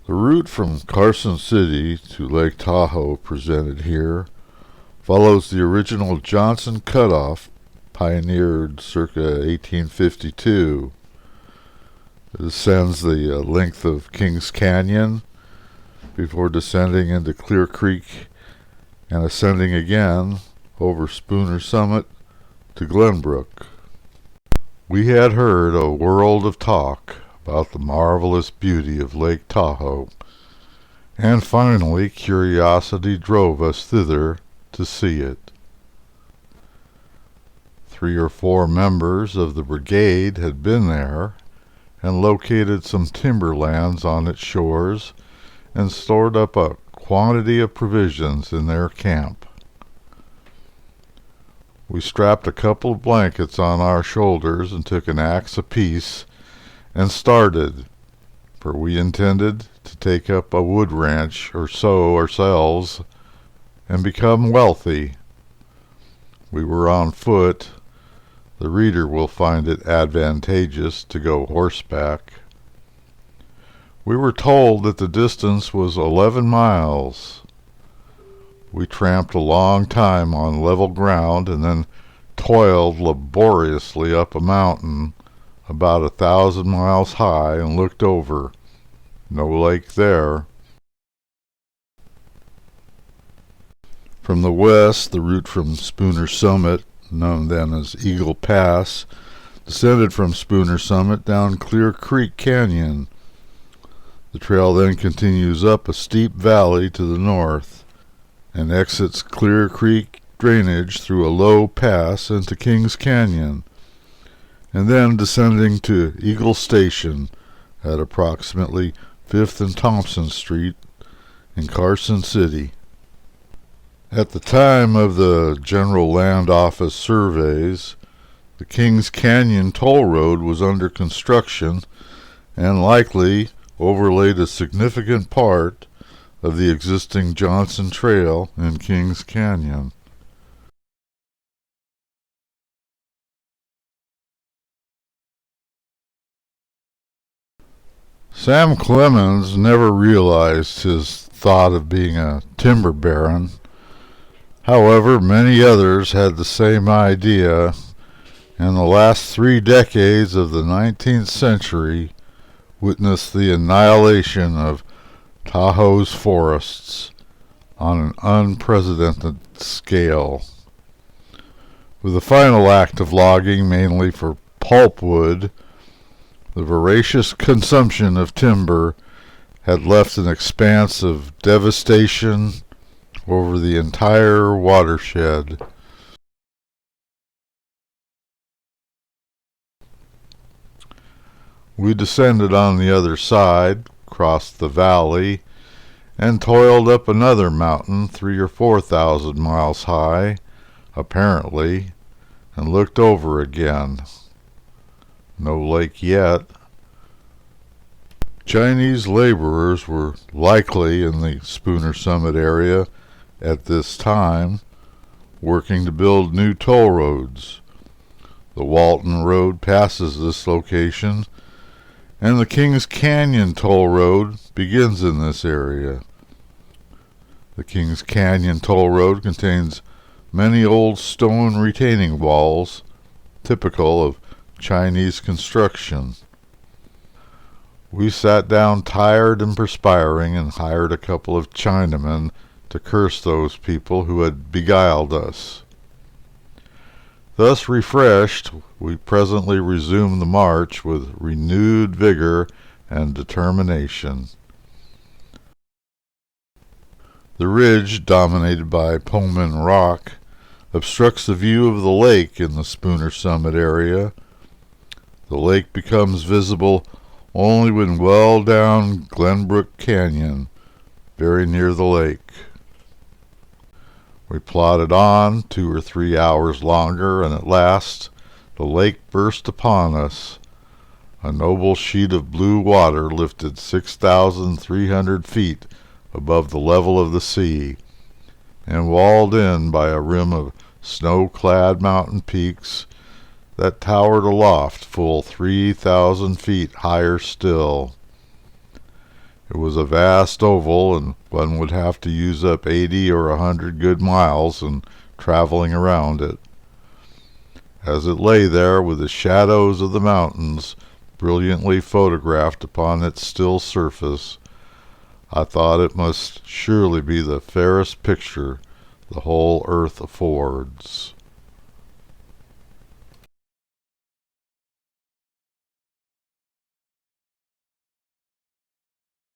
The route from Carson City to Lake Tahoe presented here follows the original Johnson Cutoff, pioneered circa 1852. It ascends the length of Kings Canyon before descending into Clear Creek and ascending again over Spooner Summit to Glenbrook. We had heard a world of talk about the marvelous beauty of Lake Tahoe, and finally curiosity drove us thither to see it. 3 or 4 members of the brigade had been there and located some timberlands on its shores and stored up a quantity of provisions in their camp. We strapped a couple of blankets on our shoulders and took an axe apiece and started, for we intended to take up a wood ranch or so ourselves and become wealthy. We were on foot. The reader will find it advantageous to go horseback. We were told that the distance was 11 miles. We tramped a long time on level ground and then toiled laboriously up a mountain about 1,000 miles high and looked over. No lake there. From the west, the route from Spooner Summit, known then as Eagle Pass, descended from Spooner Summit down Clear Creek Canyon. The trail then continues up a steep valley to the north and exits Clear Creek drainage through a low pass into Kings Canyon, and then descending to Eagle Station at approximately 5th and Thompson Street in Carson City. At the time of the General Land Office surveys, the Kings Canyon Toll Road was under construction and likely overlaid a significant part of the existing Johnson Trail in Kings Canyon. Sam Clemens never realized his thought of being a timber baron. However, many others had the same idea, and the last 3 decades of the 19th century witnessed the annihilation of Tahoe's forests on an unprecedented scale. With the final act of logging mainly for pulpwood, the voracious consumption of timber had left an expanse of devastation over the entire watershed. We descended on the other side, crossed the valley, and toiled up another mountain 3,000 or 4,000 miles high, apparently, and looked over again. No lake yet. Chinese laborers were likely in the Spooner Summit area at this time, working to build new toll roads. The Walton Road passes this location, and the Kings Canyon Toll Road begins in this area. The Kings Canyon Toll Road contains many old stone retaining walls, typical of Chinese construction. We sat down tired and perspiring and hired a couple of Chinamen to curse those people who had beguiled us. Thus refreshed, we presently resumed the march with renewed vigor and determination. The ridge, dominated by Pullman Rock, obstructs the view of the lake in the Spooner Summit area. The lake becomes visible only when well down Glenbrook Canyon, very near the lake. We plodded on 2 or 3 hours longer, and at last the lake burst upon us. A noble sheet of blue water lifted 6,300 feet above the level of the sea, and walled in by a rim of snow-clad mountain peaks that towered aloft full 3,000 feet higher still. It was a vast oval, and one would have to use up 80 or 100 good miles in traveling around it. As it lay there with the shadows of the mountains brilliantly photographed upon its still surface, I thought it must surely be the fairest picture the whole earth affords.